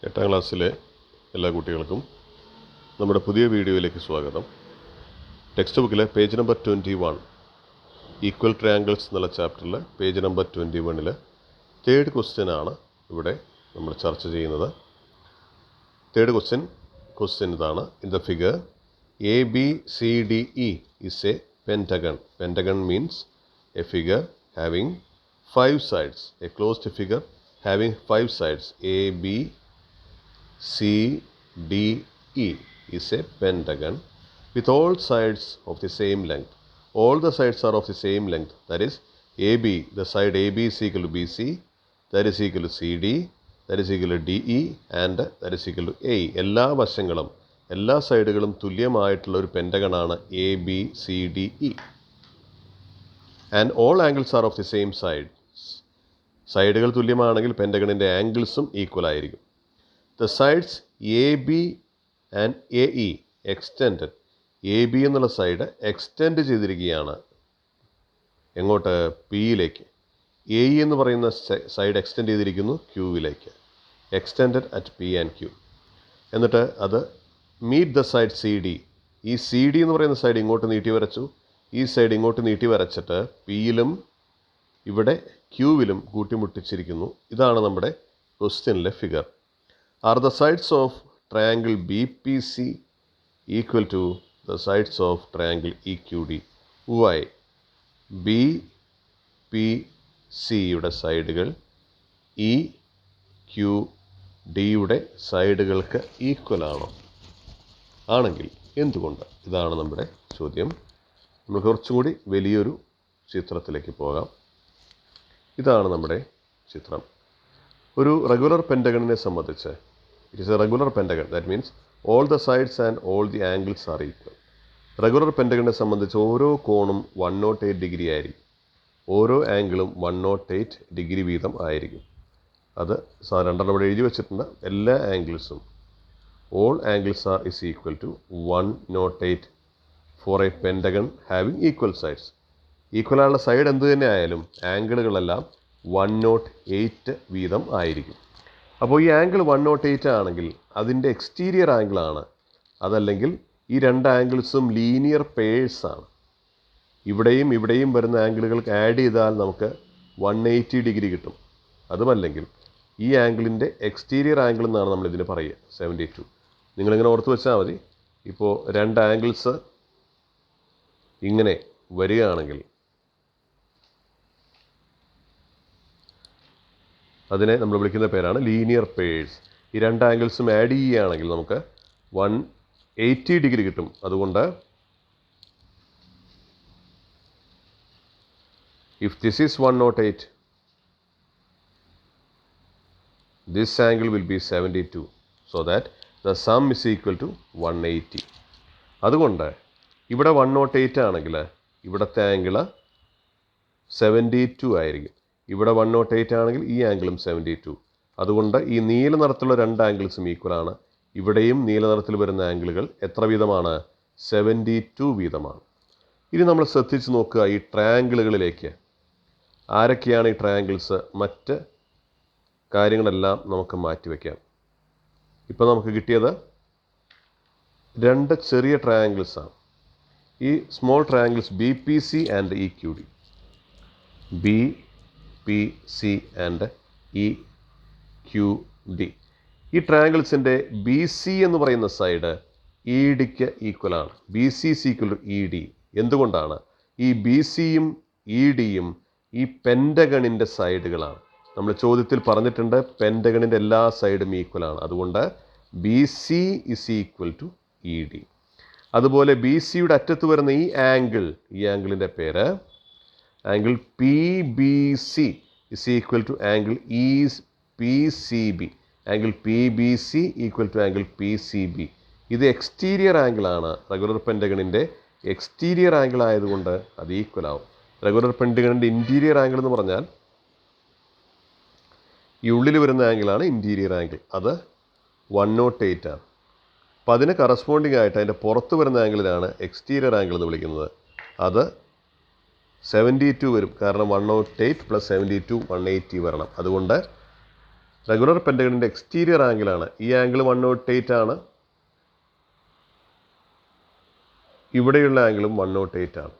8ാം ക്ലാസ്സിലെ എല്ലാ കുട്ടികൾക്കും നമ്മുടെ പുതിയ വീഡിയോയിലേക്ക് സ്വാഗതം. ടെക്സ്റ്റ് ബുക്കിലെ പേജ് നമ്പർ 21 ഈക്വൽ ട്രയാങ്കിൾസ് എന്നുള്ള ചാപ്റ്ററിൽ പേജ് നമ്പർ 21 തേർഡ് ക്വസ്റ്റ്യൻ ആണ് ഇവിടെ നമ്മൾ ചർച്ച ചെയ്യുന്നത്. തേർഡ് ക്വസ്റ്റ്യൻ ഇതാണ്. In the figure ABCDE is a pentagon. Pentagon means a figure having 5 sides. A closed figure having 5 sides. ABCDE is a pentagon with all sides of the same length. All the sides are of the same length. That is AB, the side AB is equal to BC, that is equal to CD, that is equal to DE and that is equal to AE. എല്ലാ സൈഡുകളും തുല്യമായിട്ടുള്ള ഒരു പെൻറ്റഗണാണ് ABCDE. And all angles are of the same side. സൈഡുകൾ തുല്യമാണെങ്കിൽ പെൻറ്റഗണിൻ്റെ ആംഗിൾസും equal ആയിരിക്കും. The sides AB and AE extend. AB എന്നുള്ള സൈഡ് എക്സ്റ്റെൻഡ് ചെയ്തിരിക്കുകയാണ്. എങ്ങോട്ട്? Pയിലേക്ക്. AE എന്ന് പറയുന്ന സൈഡ് എക്സ്റ്റെൻഡ് ചെയ്തിരിക്കുന്നു Qവിലേക്ക്. Extend at P and Q. എന്നിട്ട് അത് മീറ്റ് ദ സൈഡ് CD. ഈ CD എന്ന് പറയുന്ന സൈഡ് ഇങ്ങോട്ട് നീട്ടി വരച്ചു. ഈ സൈഡ് ഇങ്ങോട്ട് നീട്ടി വരച്ചിട്ട് Pയിലും ഇവിടെ Qവിലും കൂട്ടിമുട്ടിച്ചിരിക്കുന്നു. ഇതാണ് നമ്മുടെ ക്വസ്റ്റ്യനിലെ figure. Are the sides of triangle BPC equal to the sides of triangle EQD? Why? BPCയുടെ സൈഡുകൾ EQDയുടെ സൈഡുകൾക്ക് ഈക്വൽ ആണോ? ആണെങ്കിൽ എന്തുകൊണ്ട്? ഇതാണ് നമ്മുടെ ചോദ്യം. നമ്മൾ കുറച്ചും കൂടി വലിയൊരു ചിത്രത്തിലേക്ക് പോകാം. ഇതാണ് നമ്മുടെ ചിത്രം. ഒരു റെഗുലർ പെൻറ്റഗണിനെ സംബന്ധിച്ച് it is a regular pentagon. That means all the sides and all the angles are equal. Regular പെൻറ്റഗണിനെ സംബന്ധിച്ച് ഓരോ കോണും 108 ഡിഗ്രി ആയിരിക്കും. ഓരോ ആംഗിളും 108 ഡിഗ്രി വീതം ആയിരിക്കും. അത് രണ്ടെണ്ണം ഇവിടെ എഴുതി വെച്ചിട്ടുണ്ട്. എല്ലാ ആംഗിൾസും all angles are is equal to 108 for a pentagon having equal sides. Equal ആയുള്ള സൈഡ് എന്ത് തന്നെ ആയാലും ആംഗിളുകളെല്ലാം 108 വീതം ആയിരിക്കും. അപ്പോൾ ഈ ആംഗിൾ 108 ആണെങ്കിൽ അതിൻ്റെ എക്സ്റ്റീരിയർ ആംഗിളാണ്. അതല്ലെങ്കിൽ ഈ രണ്ട് ആംഗിൾസും ലീനിയർ പേഴ്സാണ്. ഇവിടെയും ഇവിടെയും വരുന്ന ആംഗിളുകൾക്ക് ആഡ് ചെയ്താൽ നമുക്ക് 180 ഡിഗ്രി കിട്ടും. അതുമല്ലെങ്കിൽ ഈ ആംഗിളിൻ്റെ എക്സ്റ്റീരിയർ ആംഗിൾ എന്നാണ് നമ്മളിതിന് പറയുക, 72. നിങ്ങളിങ്ങനെ ഓർത്ത് വെച്ചാൽ മതി. ഇപ്പോൾ രണ്ട് ആംഗിൾസ് ഇങ്ങനെ വരികയാണെങ്കിൽ അതിനെ നമ്മൾ വിളിക്കുന്ന പേരാണ് ലീനിയർ പേഴ്സ്. ഈ രണ്ട് ആംഗിൾസും ആഡ് ചെയ്യുകയാണെങ്കിൽ നമുക്ക് 180 ഡിഗ്രി കിട്ടും. അതുകൊണ്ട് if this is 108, this angle will be 72, so that the sum is equal to 180. അതുകൊണ്ട് ഇവിടെ 108 ആണെങ്കിൽ ഇവിടുത്തെ ആംഗിള് 72 ആയിരിക്കും. ഇവിടെ 108 ആണെങ്കിൽ ഈ ആംഗിളും 72. അതുകൊണ്ട് ഈ നീല നിറത്തിലുള്ള രണ്ട് ആംഗിൾസും ഈക്വലാണ്. ഇവിടെയും നീല നിറത്തിൽ വരുന്ന ആംഗിളുകൾ എത്ര വീതമാണ്? 72 വീതമാണ്. ഇനി നമ്മൾ ശ്രദ്ധിച്ച് നോക്കുക ഈ ട്രയാങ്കിളുകളിലേക്ക്. ആരൊക്കെയാണ് ഈ ട്രയാങ്കിൾസ്? മറ്റ് കാര്യങ്ങളെല്ലാം നമുക്ക് മാറ്റിവെക്കാം. ഇപ്പോൾ നമുക്ക് കിട്ടിയത് രണ്ട് ചെറിയ ട്രയാങ്കിൾസാണ്. ഈ small triangles BPC and EQD. BPC and EQD. ഈ ട്രയാങ്കിൾസിൻ്റെ BC എന്ന് പറയുന്ന side EDക്ക് ഈക്വലാണ്. BC is equal to ED. എന്തുകൊണ്ടാണ്? ഈ BCയും EDയും ഈ പെൻറ്റഗണിൻ്റെ സൈഡുകളാണ്. നമ്മൾ ചോദ്യത്തിൽ പറഞ്ഞിട്ടുണ്ട് പെൻറ്റഗണിൻ്റെ എല്ലാ സൈഡും ഈക്വലാണ്. അതുകൊണ്ട് BC is equal to ED. അതുപോലെ BCയുടെ അറ്റത്ത് വരുന്ന ഈ ആംഗിളിൻ്റെ പേര് angle PBC is equal to angle PCB. Angle PBC equal to angle PCB. ഇത് എക്സ്റ്റീരിയർ ആംഗിളാണ്. റെഗുലർ പെൻറ്റഗണിൻ്റെ എക്സ്റ്റീരിയർ ആംഗിൾ ആയതുകൊണ്ട് അത് ഈക്വൽ ആവും. റെഗുലർ പെൻറ്റഗണിൻ്റെ ഇൻറ്റീരിയർ ആംഗിൾ എന്ന് പറഞ്ഞാൽ ഈ ഉള്ളിൽ വരുന്ന ആംഗിളാണ് ഇൻറ്റീരിയർ ആംഗിൾ. അത് 108 ആണ്. അപ്പോൾ അതിന് കറസ്പോണ്ടിങ് ആയിട്ട് അതിൻ്റെ പുറത്ത് വരുന്ന ആംഗിളിലാണ് എക്സ്റ്റീരിയർ ആംഗിൾ എന്ന് വിളിക്കുന്നത്. അത് 72 വരും. കാരണം 108 + 72 180 വരണം. അതുകൊണ്ട് റെഗുലർ പെൻറ്റഗണിൻ്റെ എക്സ്റ്റീരിയർ ആംഗിളാണ്. ഈ ആംഗിൾ 108 ആണ്. ഇവിടെയുള്ള ആംഗിളും 108 ആണ്.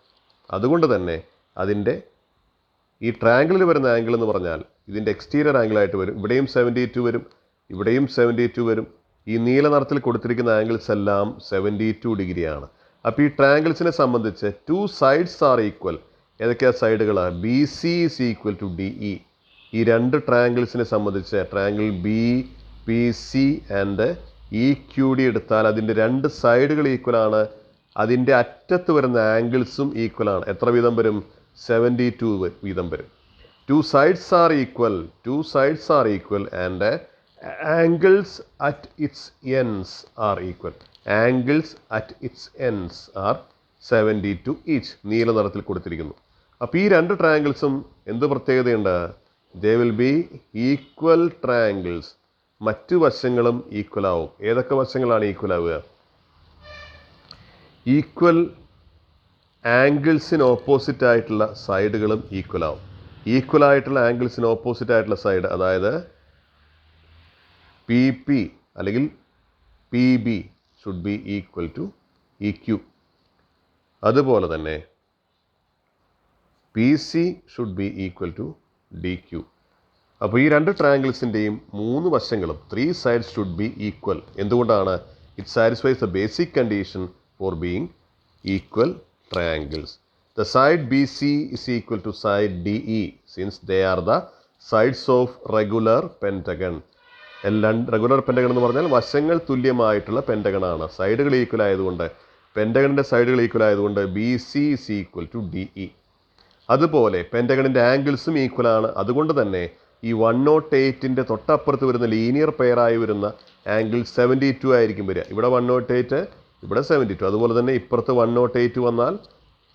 അതുകൊണ്ട് തന്നെ അതിൻ്റെ ഈ ട്രയാങ്കിളിൽ വരുന്ന ആംഗിൾ എന്ന് പറഞ്ഞാൽ ഇതിൻ്റെ എക്സ്റ്റീരിയർ ആംഗിളായിട്ട് വരും. ഇവിടെയും 72 വരും, ഇവിടെയും 72 വരും. ഈ നീല നിറത്തിൽ കൊടുത്തിരിക്കുന്ന ആംഗിൾസ് എല്ലാം 72 ഡിഗ്രിയാണ്. അപ്പോൾ ഈ ട്രയാങ്കിൾസിനെ സംബന്ധിച്ച് 2 സൈഡ്സ് ആർ ഈക്വൽ. ഏതൊക്കെയാ സൈഡുകൾ? B C is equal to D E. ഈ രണ്ട് ട്രയാങ്കിൾസിനെ സംബന്ധിച്ച് triangle B P C and E Q D എടുത്താൽ അതിൻ്റെ രണ്ട് സൈഡുകൾ ഈക്വലാണ്. അതിൻ്റെ അറ്റത്ത് വരുന്ന ആംഗിൾസും ഈക്വലാണ്. എത്ര വീതം വരും? 72 വീതം വരും. 2 sides are equal, 2 sides are equal and angles at its ends are equal. Angles at its ends are 72 each. നീല നിറത്തിൽ കൊടുത്തിരിക്കുന്നു. അപ്പോൾ ഈ രണ്ട് ട്രയാങ്കിൾസും എന്ത് പ്രത്യേകതയുണ്ട്? They will be equal triangles. മറ്റു വശങ്ങളും ഈക്വൽ ആവും. ഏതൊക്കെ വശങ്ങളാണ് ഈക്വൽ ആവുക? ഈക്വൽ ആംഗിൾസിന് ഓപ്പോസിറ്റ് ആയിട്ടുള്ള സൈഡുകളും ഈക്വൽ ആവും. ഈക്വൽ ആയിട്ടുള്ള ആംഗിൾസിന് ഓപ്പോസിറ്റ് ആയിട്ടുള്ള സൈഡ്, അതായത് പി പി അല്ലെങ്കിൽ P B should be equal to E Q. അതുപോലെ തന്നെ P C should be equal to D Q. അപ്പോൾ ഈ രണ്ട് ട്രയാങ്കിൾസിൻ്റെയും 3 വശങ്ങളും 3 സൈഡ്സ് ഷുഡ് ബി ഈക്വൽ. എന്തുകൊണ്ടാണ്? It satisfies the basic condition for being equal triangles. The side BC is equal to side DE since they are the sides of regular pentagon. Regular pentagon എന്ന് പറഞ്ഞാൽ വശങ്ങൾ തുല്യമായിട്ടുള്ള പെൻറ്റഗണാണ്. സൈഡുകൾ equal ആയതുകൊണ്ട്, പെൻറ്റഗണിൻ്റെ സൈഡുകൾ ഈക്വൽ ആയതുകൊണ്ട് B C is equal to D E. അതുപോലെ പെൻറ്റഗണിൻ്റെ ആംഗിൾസും ഈക്വലാണ്. അതുകൊണ്ട് തന്നെ ഈ 108ൻ്റെ തൊട്ടപ്പുറത്ത് വരുന്ന ലീനിയർ പെയറായി വരുന്ന ആംഗിൾ 72 ആയിരിക്കും വരിക. ഇവിടെ 108, ഇവിടെ 72. അതുപോലെ തന്നെ ഇപ്പുറത്ത് 108 വന്നാൽ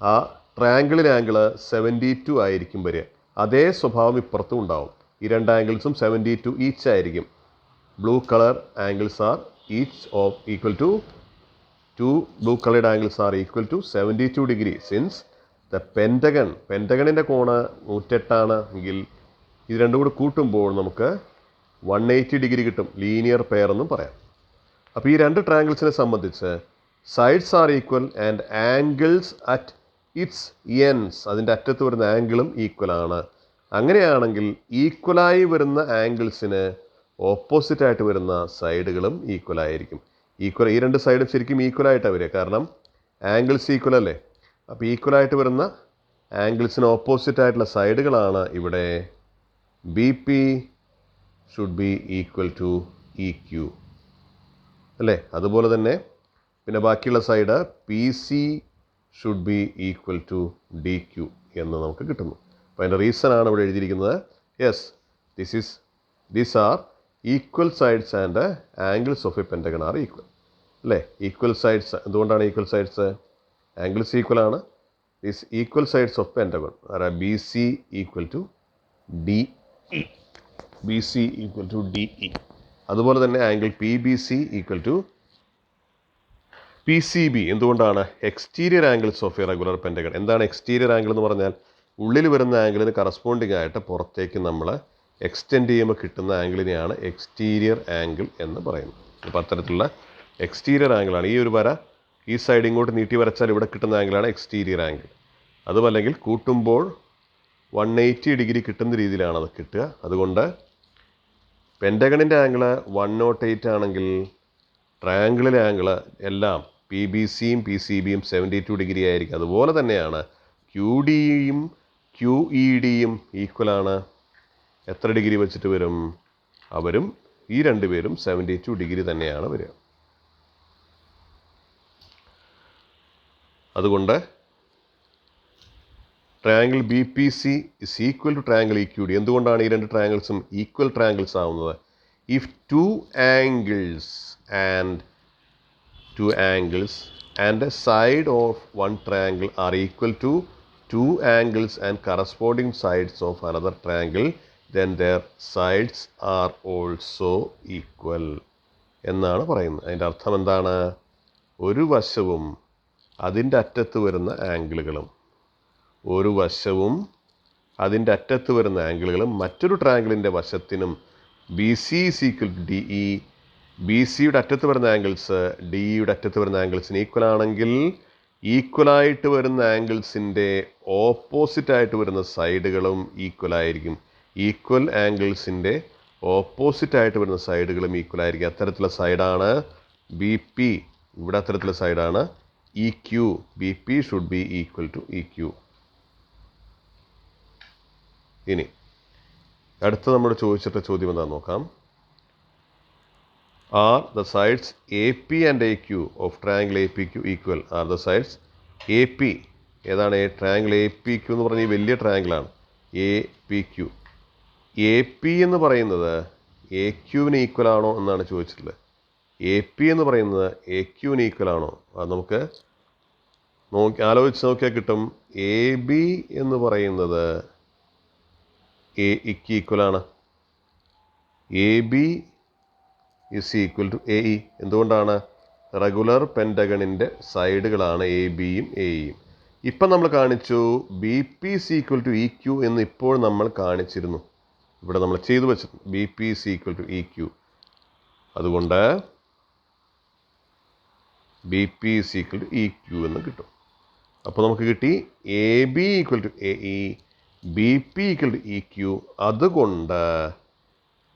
ആ ട്രയാങ്കിളിൻ്റെ ആംഗിൾ 72 ആയിരിക്കും വരിക. അതേ സ്വഭാവം ഇപ്പുറത്തും ഉണ്ടാവും. ഈ രണ്ട് ആംഗിൾസും 72 ഈച്ച് ആയിരിക്കും. Blue colour angles are each of equal to 2 blue coloured angles are equal to 72 degree since the പെൻറ്റഗണിൻ്റെ കോണ് 108 എങ്കിൽ ഇത് രണ്ടും കൂടി കൂട്ടുമ്പോൾ നമുക്ക് 180 ഡിഗ്രി കിട്ടും. ലീനിയർ പെയർ എന്നും പറയാം. അപ്പോൾ ഈ രണ്ട് ട്രയാങ്കിൾസിനെ സംബന്ധിച്ച് sides are equal and angles at its ends, അതിൻ്റെ അറ്റത്ത് വരുന്ന ആംഗിളും ഈക്വലാണ്. അങ്ങനെയാണെങ്കിൽ ഈക്വലായി വരുന്ന ആംഗിൾസിന് ഓപ്പോസിറ്റായിട്ട് വരുന്ന സൈഡുകളും ഈക്വലായിരിക്കും. ഈ രണ്ട് സൈഡും ശരിക്കും ഈക്വലായിട്ടാണ് വരിക. കാരണം ആംഗിൾസ് ഈക്വൽ അല്ലേ. അപ്പോൾ ഈക്വലായിട്ട് വരുന്ന ആംഗിൾസിന് ഓപ്പോസിറ്റായിട്ടുള്ള സൈഡുകളാണ് ഇവിടെ B P should be equal to E Q അല്ലേ. അതുപോലെ തന്നെ പിന്നെ ബാക്കിയുള്ള side P C should be equal to D Q എന്ന് നമുക്ക് കിട്ടുന്നു. അപ്പോൾ അതിൻ്റെ റീസണാണ് ഇവിടെ എഴുതിയിരിക്കുന്നത്. Yes, these are equal sides and angles of a pentagon are equal അല്ലേ. ഈക്വൽ സൈഡ്സ് എന്തുകൊണ്ടാണ് ഈക്വൽ സൈഡ്സ്? ആംഗിൾസ് ഈക്വൽ ആണ്. These equal sides of pentagon are B C equal to D E. B C equal to D E. അതുപോലെ തന്നെ angle P B C equal to P C B. എന്തുകൊണ്ടാണ്? Exterior angles of a regular pentagon. എന്താണ് exterior angle എന്ന് പറഞ്ഞാൽ? ഉള്ളിൽ വരുന്ന ആംഗിളിന് corresponding ആയിട്ട് പുറത്തേക്ക് നമ്മൾ എക്സ്റ്റെൻഡ് ചെയ്യുമ്പോൾ കിട്ടുന്ന ആംഗിളിനെയാണ് എക്സ്റ്റീരിയർ ആംഗിൾ എന്ന് പറയുന്നത്. അപ്പോൾ അത്തരത്തിലുള്ള എക്സ്റ്റീരിയർ ആംഗിളാണ്. ഈ ഒരു വര ഈ സൈഡ് ഇങ്ങോട്ട് നീട്ടി വരച്ചാൽ ഇവിടെ കിട്ടുന്ന ആംഗിളാണ് എക്സ്റ്റീരിയർ ആംഗിൾ. അതുമല്ലെങ്കിൽ കൂട്ടുമ്പോൾ 180 ഡിഗ്രി കിട്ടുന്ന രീതിയിലാണ് അത് കിട്ടുക. അതുകൊണ്ട് പെൻറ്റഗണിൻ്റെ ആംഗിൾ 108 ആണെങ്കിൽ ട്രയാങ്കിളിലെ ആംഗിൾ എല്ലാം പി ബി സിയും പി സി ബിയും 72 ഡിഗ്രി ആയിരിക്കും. അതുപോലെ തന്നെയാണ് ക്യു ഡിയും ക്യു ഇ ഡിയും ഈക്വലാണ്. എത്ര ഡിഗ്രി വെച്ചിട്ട് വരും? അവരും ഈ രണ്ടുപേരും 72 ഡിഗ്രി തന്നെയാണ് വരിക. അതുകൊണ്ട് triangle B P C is equal to triangle E Q D. എന്തുകൊണ്ടാണ് ഈ രണ്ട് ട്രയാങ്കിൾസും ഈക്വൽ ട്രയാങ്കിൾസ് ആവുന്നത്? If two angles and a side of one triangle are equal to 2 angles and corresponding sides of another triangle, then their sides are also equal എന്നാണ് പറയുന്നത്. അതിൻ്റെ അർത്ഥം എന്താണ്? ഒരു വശവും അതിൻ്റെ അറ്റത്ത് വരുന്ന ആംഗിളുകളും മറ്റൊരു ട്രയാങ്കിളിൻ്റെ വശത്തിനും B C is equal to D E. B സിയുടെ അറ്റത്ത് വരുന്ന ആംഗിൾസ് ഡി ഇയുടെ അറ്റത്ത് വരുന്ന ആംഗിൾസിന് ഈക്വൽ ആണെങ്കിൽ ഈക്വലായിട്ട് വരുന്ന ആംഗിൾസിൻ്റെ ഓപ്പോസിറ്റായിട്ട് വരുന്ന സൈഡുകളും ഈക്വൽ ആയിരിക്കും. ഈക്വൽ ആംഗിൾസിൻ്റെ ഓപ്പോസിറ്റായിട്ട് വരുന്ന സൈഡുകളും ഈക്വൽ ആയിരിക്കും. അത്തരത്തിലുള്ള സൈഡാണ് ബി പി. ഇവിടെ അത്തരത്തിലുള്ള സൈഡാണ് E Q. B P should be equal to E Q. ഇനി അടുത്ത നമ്മൾ ചോദിച്ചിട്ട് ചോദ്യം എന്താണെന്ന് നോക്കാം. Are the sides A P and A Q of triangle A P Q equal. Are the sides A P. ഏതാണ് ട്രയാങ്കിൾ എ പി ക്യു എന്ന് പറഞ്ഞാൽ ഈ വലിയ ട്രയാങ്കിളാണ് A P Q. A P എന്ന് പറയുന്നത് എ ക്യുവിന് ഈക്വൽ ആണോ എന്നാണ് ചോദിച്ചിട്ടുള്ളത്. എ പി എന്ന് പറയുന്നത് എ ക്യുവിന് ഈക്വൽ ആണോ? അത് നമുക്ക് ആലോചിച്ച് നോക്കിയാൽ കിട്ടും. എ ബി എന്ന് പറയുന്നത് എ ഇക്ക് ഈക്വലാണ്. A B is equal to A E. എന്തുകൊണ്ടാണ്? റെഗുലർ പെൻറ്റഗണിൻ്റെ സൈഡുകളാണ് എ ബിയും എ ഇയും. ഇപ്പം നമ്മൾ കാണിച്ചു B P is equal to E Q എന്ന് ഇപ്പോൾ നമ്മൾ കാണിച്ചിരുന്നു. ഇവിടെ നമ്മൾ ചെയ്തു വെച്ചിട്ടുണ്ട് B P is equal to E Q. അതുകൊണ്ട് B P is equal to E Q എന്ന് കിട്ടും. അപ്പോൾ നമുക്ക് കിട്ടി A B equal to A E, B P equal to E Q. അതുകൊണ്ട്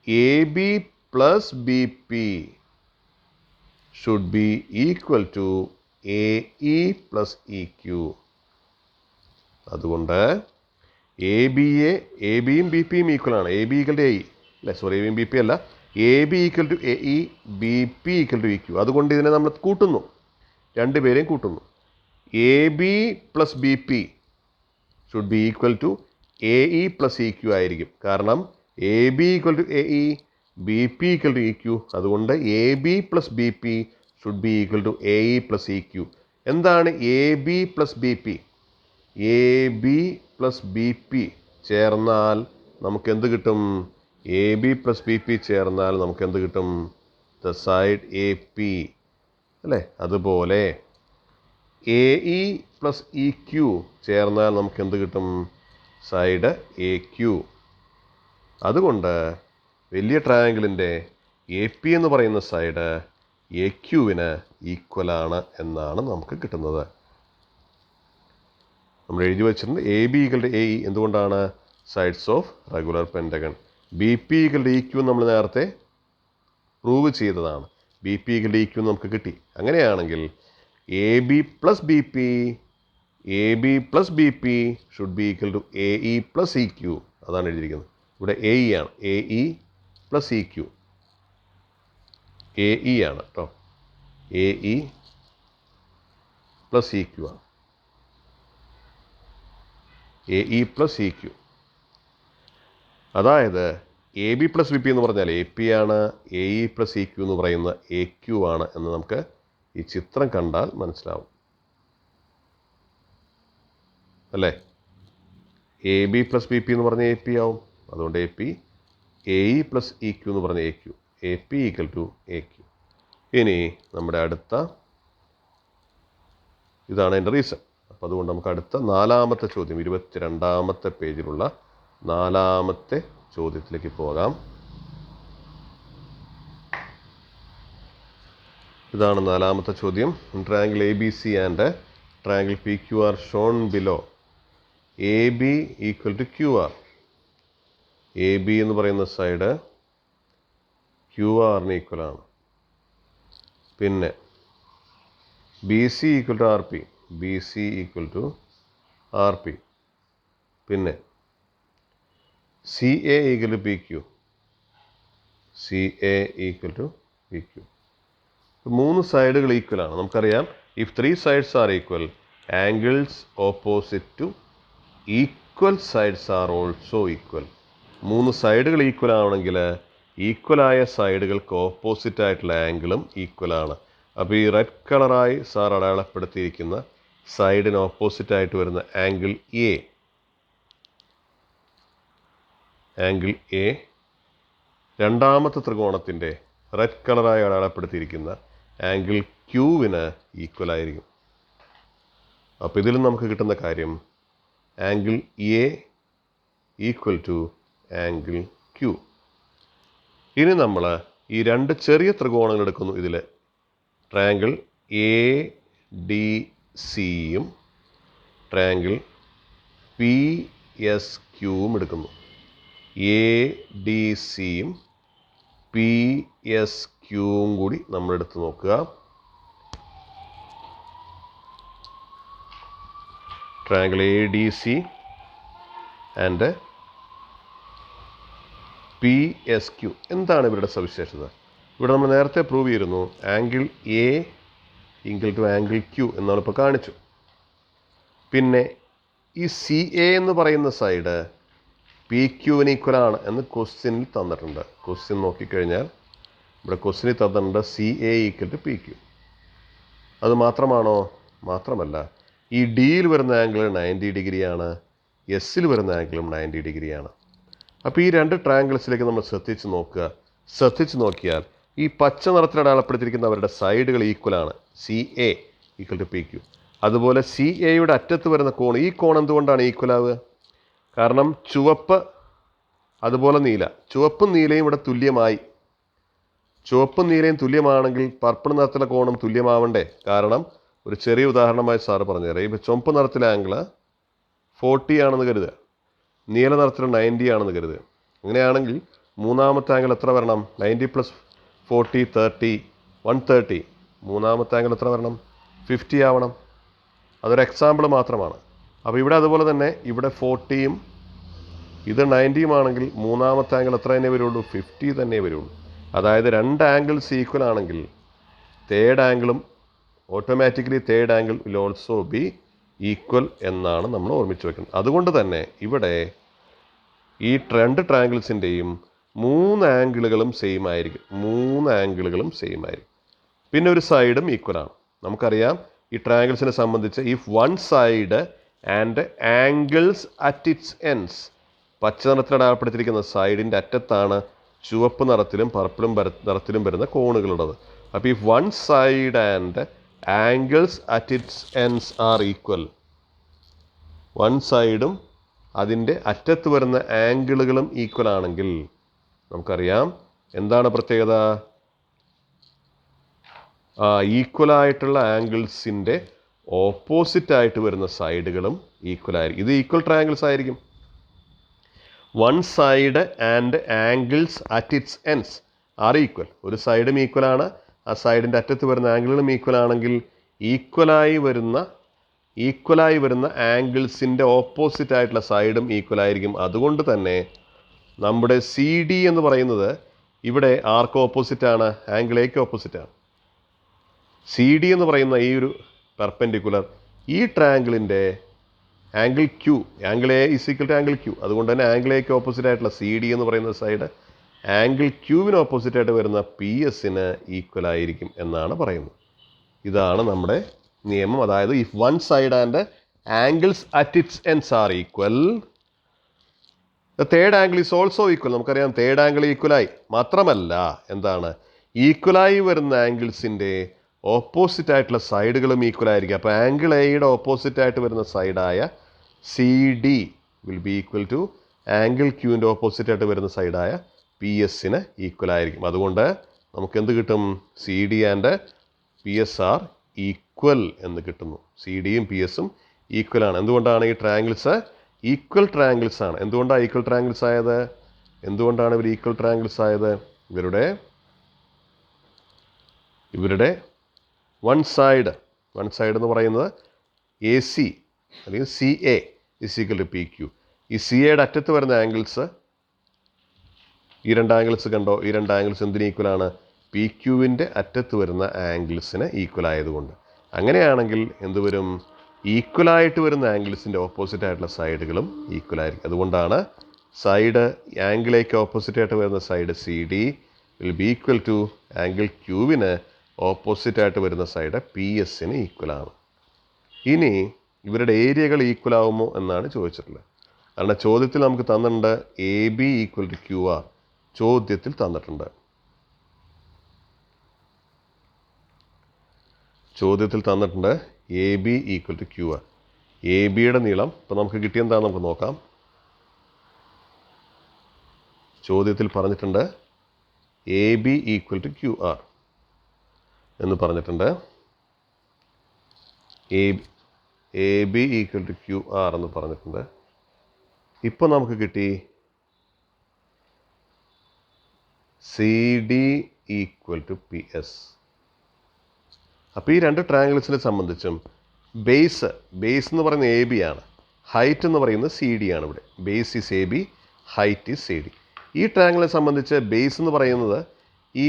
A B plus B P should be equal to A E plus E Q. അതുകൊണ്ട് A ബിയും B പിയും ഈക്വലാണ്. A B equal to A E അല്ലേ, sorry, A ബിയും B P അല്ല, A B equal to A E, B P equal to E Q. അതുകൊണ്ട് ഇതിനെ നമ്മൾ കൂട്ടുന്നു, രണ്ടുപേരെയും കൂട്ടുന്നു. A B plus B P should be equal to A E plus E Q ആയിരിക്കും. കാരണം A B equal to A E, B P equal to E Q. അതുകൊണ്ട് A B plus B P should be equal to A E plus E Q. എന്താണ് A B plus B P? A B plus B P ചേർന്നാൽ നമുക്ക് എന്ത് കിട്ടും? A B plus B P ചേർന്നാൽ നമുക്ക് എന്ത് കിട്ടും? ദ സൈഡ് എ പി അല്ലേ. അതുപോലെ A E plus E Q ചേർന്നാൽ നമുക്ക് എന്ത് കിട്ടും? Side A Q. അതുകൊണ്ട് വലിയ ട്രയാങ്കിളിൻ്റെ എ പി എന്ന് പറയുന്ന സൈഡ് എ ക്യുവിന് ഈക്വലാണ് എന്നാണ് നമുക്ക് കിട്ടുന്നത്. നമ്മൾ എഴുതി വെച്ചിട്ടുണ്ട് A B equal to A E. എന്തുകൊണ്ടാണ്? Sides of regular pentagon. B P equal to E Q നമ്മൾ നേരത്തെ പ്രൂവ് ചെയ്തതാണ്. B P equal to E Q നമുക്ക് കിട്ടി. അങ്ങനെയാണെങ്കിൽ A B plus B P should be equal to A E plus E Q. അതാണ് എഴുതിയിരിക്കുന്നത്. ഇവിടെ A E ആണ്, A E plus E Q. A E ആണ് കേട്ടോ, A E plus E Q ആണ്. A E plus E Q. അതായത് A B plus B P എന്ന് പറഞ്ഞാൽ എ പി ആണ്, A E plus E Q എന്ന് പറയുന്ന എ ക്യു ആണ് എന്ന് നമുക്ക് ഈ ചിത്രം കണ്ടാൽ മനസ്സിലാവും അല്ലേ. A B plus B P എന്ന് പറഞ്ഞാൽ എ പി ആവും. അതുകൊണ്ട് A P, A E plus E Q എന്ന് പറഞ്ഞ A Q, A P equal to A Q. ഇനി നമ്മുടെ അടുത്ത ഇതാണ് എൻ്റെ റീസൺ. അപ്പോൾ അതുകൊണ്ട് നമുക്ക് അടുത്ത നാലാമത്തെ ചോദ്യം, 22ാമത്തെ പേജിലുള്ള നാലാമത്തെ ചോദ്യത്തിലേക്ക് പോകാം. ഇതാണ് നാലാമത്തെ ചോദ്യം. Triangle A B C and triangle P Q R shown below. A B equal to Q R. A B എന്ന് പറയുന്ന സൈഡ് ക്യു ആറിന് ഈക്വലാണ്. പിന്നെ B C equal to R P, B C equal to R P. പിന്നെ C A equal to P Q, C A equal to P Q. മൂന്ന് സൈഡുകൾ ഈക്വലാണ്. നമുക്കറിയാം if three sides are equal, angles opposite to equal sides are also equal. മൂന്ന് സൈഡുകൾ equal ആണെങ്കിൽ ഈക്വലായ സൈഡുകൾക്ക് opposite ആയിട്ടുള്ള ആംഗിളും ഈക്വലാണ്. അപ്പോൾ ഈ റെഡ് കളറായി സാർ അടയാളപ്പെടുത്തിയിരിക്കുന്ന സൈഡിന് ഓപ്പോസിറ്റായിട്ട് വരുന്ന ആംഗിൾ എ, ആംഗിൾ എ രണ്ടാമത്തെ ത്രികോണത്തിൻ്റെ റെഡ് കളറായി അടയാളപ്പെടുത്തിയിരിക്കുന്ന ആംഗിൾ ക്യൂവിന് ഈക്വലായിരിക്കും. അപ്പോൾ ഇതിലും നമുക്ക് കിട്ടുന്ന കാര്യം angle A equal to angle Q. ഇനി നമ്മൾ ഈ രണ്ട് ചെറിയ ത്രികോണങ്ങൾ എടുക്കുന്നു. ഇതിൽ ട്രയാങ്കിൾ എ ഡി സിയും ട്രയാങ്കിൾ പി എസ് ക്യൂവും എടുക്കുന്നു. എ ഡി സിയും പി എസ് ക്യൂവും കൂടി നമ്മളെടുത്ത് നോക്കുക. Triangle A D C and P S Q. എന്താണ് ഇവരുടെ സവിശേഷത? ഇവിടെ നമ്മൾ നേരത്തെ പ്രൂവ് ചെയ്തിരുന്നു angle A equal to angle Q എന്നാണ് ഇപ്പോൾ കാണിച്ചു. പിന്നെ ഈ സി എ എന്ന് പറയുന്ന സൈഡ് പി ക്യൂവിന് ഈക്വലാണ് എന്ന് ക്വസ്റ്റ്യനിൽ തന്നിട്ടുണ്ട്. ക്വസ്റ്റ്യൻ നോക്കിക്കഴിഞ്ഞാൽ ഇവിടെ ക്വസ്റ്റ്യനിൽ തന്നിട്ടുണ്ട് C A equal to P Q. അത് മാത്രമാണോ? മാത്രമല്ല, ഈ ഡിയിൽ വരുന്ന ആംഗിൾ 90 ഡിഗ്രിയാണ്, എസ്സിൽ വരുന്ന ആംഗിളും 90 ഡിഗ്രിയാണ്. അപ്പോൾ ഈ രണ്ട് ട്രയാങ്കിൾസിലേക്ക് നമ്മൾ ശ്രദ്ധിച്ച് നോക്കിയാൽ ഈ പച്ച നിറത്തിൽ അടയാളപ്പെടുത്തിയിരിക്കുന്ന അവരുടെ സൈഡുകൾ ഈക്വലാണ്. C A equal to P Q. അതുപോലെ സി എയുടെ അറ്റത്ത് വരുന്ന കോൺ, ഈ കോൺ എന്തുകൊണ്ടാണ് ഈക്വലാവുക? കാരണം ചുവപ്പ് അതുപോലെ നീല, ചുവപ്പും നീലയും ഇവിടെ തുല്യമായി. ചുവപ്പും നീലയും തുല്യമാണെങ്കിൽ പർപ്പിൾ നിറത്തിലെ കോണും തുല്യമാവണ്ടേ? കാരണം ഒരു ചെറിയ ഉദാഹരണമായി സാറ് പറഞ്ഞുതരാം. ഇപ്പോൾ ചുവപ്പ് നിറത്തിലെ ആംഗിള് 40 ആണെന്ന് കരുതുക, നീല നിറത്തിൽ 90 ആണെന്ന് കരുതുക. അങ്ങനെയാണെങ്കിൽ മൂന്നാമത്തെ ആംഗിൾ എത്ര വരണം? 90 + 40 30 130. മൂന്നാമത്തെ ആംഗിൾ എത്ര വരണം? 50 ആവണം. അതൊരു എക്സാമ്പിൾ മാത്രമാണ്. അപ്പോൾ ഇവിടെ അതുപോലെ തന്നെ ഇവിടെ 40യും ഇത് 90യും ആണെങ്കിൽ മൂന്നാമത്തെ ആംഗിൾ എത്ര തന്നെ വരുള്ളൂ? 50 തന്നെ വരുള്ളൂ. അതായത് രണ്ട് ആംഗിൾസ് ഈക്വൽ ആണെങ്കിൽ തേർഡ് ആംഗിളും automatically third angle will also be equal എന്നാണ് നമ്മൾ ഓർമ്മിച്ച് വെക്കുന്നത്. അതുകൊണ്ട് തന്നെ ഇവിടെ ഈ രണ്ട് ട്രയാങ്കിൾസിൻ്റെയും മൂന്ന് ആംഗിളുകളും സെയിം ആയിരിക്കും. പിന്നെ ഒരു സൈഡും ഈക്വലാണ്. നമുക്കറിയാം ഈ ട്രയാങ്കിൾസിനെ സംബന്ധിച്ച് if one side and angles at its ends, പച്ച നിറത്തിൽ അടയാളപ്പെടുത്തിയിരിക്കുന്ന സൈഡിൻ്റെ അറ്റത്താണ് ചുവപ്പ് നിറത്തിലും പർപ്പിളും നിറത്തിലും വരുന്ന കോണുകളുള്ളത്. അപ്പോൾ if one side and angles at its ends are equal, one സൈഡും അതിൻ്റെ അറ്റത്ത് വരുന്ന ആംഗിളുകളും ഈക്വൽ ആണെങ്കിൽ നമുക്കറിയാം എന്താണ് പ്രത്യേകത? ഈക്വലായിട്ടുള്ള ആംഗിൾസിൻ്റെ ഓപ്പോസിറ്റായിട്ട് വരുന്ന സൈഡുകളും ഈക്വലായിരിക്കും. ഇത് ഈക്വൽ ട്രയാങ്കിൾസ് ആയിരിക്കും. One side and angles at its ends are equal. ഒരു സൈഡും ഈക്വലാണ്, ആ സൈഡിൻ്റെ അറ്റത്ത് വരുന്ന ആംഗിളുകളും ഈക്വൽ ആണെങ്കിൽ ഈക്വലായി വരുന്ന ആംഗിൾസിൻ്റെ ഓപ്പോസിറ്റ് ആയിട്ടുള്ള സൈഡും ഈക്വൽ ആയിരിക്കും. അതുകൊണ്ട് തന്നെ നമ്മുടെ സി ഡി എന്ന് പറയുന്നത് ഇവിടെ ആർക്ക് ഓപ്പോസിറ്റാണ്? ആംഗിൾ എക്ക് ഓപ്പോസിറ്റാണ്. സി ഡി എന്ന് പറയുന്ന ഈ ഒരു പെർപെൻഡിക്കുലർ ഈ ട്രയാങ്കിളിൻ്റെ angle Q, angle A is equal to angle Q. അതുകൊണ്ട് തന്നെ ആംഗിൾ എക്ക് ഓപ്പോസിറ്റ് ആയിട്ടുള്ള സി ഡി എന്ന് പറയുന്ന സൈഡ് ആംഗിൾ ക്യൂവിന് ഓപ്പോസിറ്റായിട്ട് വരുന്ന പി എസിന് ഈക്വൽ ആയിരിക്കും എന്നാണ് പറയുന്നത്. ഇതാണ് നമ്മുടെ നിയമം. അതായത് if one side and angles at its ends are equal, the third angle is also equal. നമുക്കറിയാം തേർഡ് ആംഗിൾ ഈക്വലായി. മാത്രമല്ല എന്താണ്? ഈക്വലായി വരുന്ന ആംഗിൾസിൻ്റെ ഓപ്പോസിറ്റ് ആയിട്ടുള്ള സൈഡുകളും ഈക്വൽ ആയിരിക്കും. അപ്പോൾ ആംഗിൾ എയുടെ ഓപ്പോസിറ്റ് ആയിട്ട് വരുന്ന സൈഡായ C D will be equal to angle ക്യൂവിൻ്റെ ഓപ്പോസിറ്റ് ആയിട്ട് വരുന്ന സൈഡായ പി എസിന് ഈക്വൽ ആയിരിക്കും. അതുകൊണ്ട് നമുക്ക് എന്ത് കിട്ടും? C D and P S are equal എന്ന് കിട്ടുന്നു. സി ഡിയും പി എസും ഈക്വലാണ്. എന്തുകൊണ്ടാണ് ഈ ട്രയാങ്കിൾസ് ഈക്വൽ ട്രയാങ്കിൾസ് ആണ്? എന്തുകൊണ്ടാണ് ഈക്വൽ ട്രയാങ്കിൾസ് ആയത്? എന്തുകൊണ്ടാണ് ഇവർ ഈക്വൽ ട്രയാങ്കിൾസ് ആയത്? ഇവരുടെ വൺ സൈഡ് എന്ന് പറയുന്നത് എ സി അല്ലെങ്കിൽ C A is equal to P Q. ഈ സി എയുടെ അറ്റത്ത് വരുന്ന ആംഗിൾസ്, ഈ രണ്ട് ആംഗിൾസ് കണ്ടോ? ഈ രണ്ട് ആംഗിൾസ് എന്തിന് ഈക്വലാണ്? പി ക്യൂവിൻ്റെ അറ്റത്ത് വരുന്ന ആംഗിൾസിന് ഈക്വൽ ആയതുകൊണ്ട്. അങ്ങനെയാണെങ്കിൽ എന്ത് വരും? ഈക്വലായിട്ട് വരുന്ന ആംഗിൾസിൻ്റെ ഓപ്പോസിറ്റ് ആയിട്ടുള്ള സൈഡുകളും ഈക്വൽ ആയിരിക്കും. അതുകൊണ്ടാണ് സൈഡ് ആംഗിളേക്ക് ഓപ്പോസിറ്റ് ആയിട്ട് വരുന്ന side C D will be equal to angle ക്യൂവിന് ഓപ്പോസിറ്റ് ആയിട്ട് വരുന്ന സൈഡ് പി എസിന് ഈക്വലാണ്. ഇനി ഇവരുടെ ഏരിയകൾ ഈക്വൽ ആവുമോ എന്നാണ് ചോദിച്ചിട്ടുള്ളത്. കാരണം ചോദ്യത്തിൽ നമുക്ക് തന്നിട്ടുണ്ട് A B equal to Q R. ചോദ്യത്തിൽ തന്നിട്ടുണ്ട് A B equal to Q R. A ബിയുടെ നീളം ഇപ്പോൾ നമുക്ക് കിട്ടിയെന്താണെന്ന് നമുക്ക് നോക്കാം. ചോദ്യത്തിൽ പറഞ്ഞിട്ടുണ്ട് AB ഈക്വൽ ടു QR എന്ന് പറഞ്ഞിട്ടുണ്ട്. AB ഈക്വൽ ടു QR എന്ന് പറഞ്ഞിട്ടുണ്ട്. ഇപ്പോൾ നമുക്ക് കിട്ടി CD ഈക്വൽ ടു PS. അപ്പോൾ ഈ രണ്ട് ട്രയാങ്കിൾസിനെ സംബന്ധിച്ചും ബേസ് എന്ന് പറയുന്നത് AB ആണ്, ഹൈറ്റ് എന്ന് പറയുന്നത് CD ആണ്. ഇവിടെ base is AB, height is CD. ഈ ട്രയാങ്കിളിനെ സംബന്ധിച്ച് ബേസ് എന്ന് പറയുന്നത് ഈ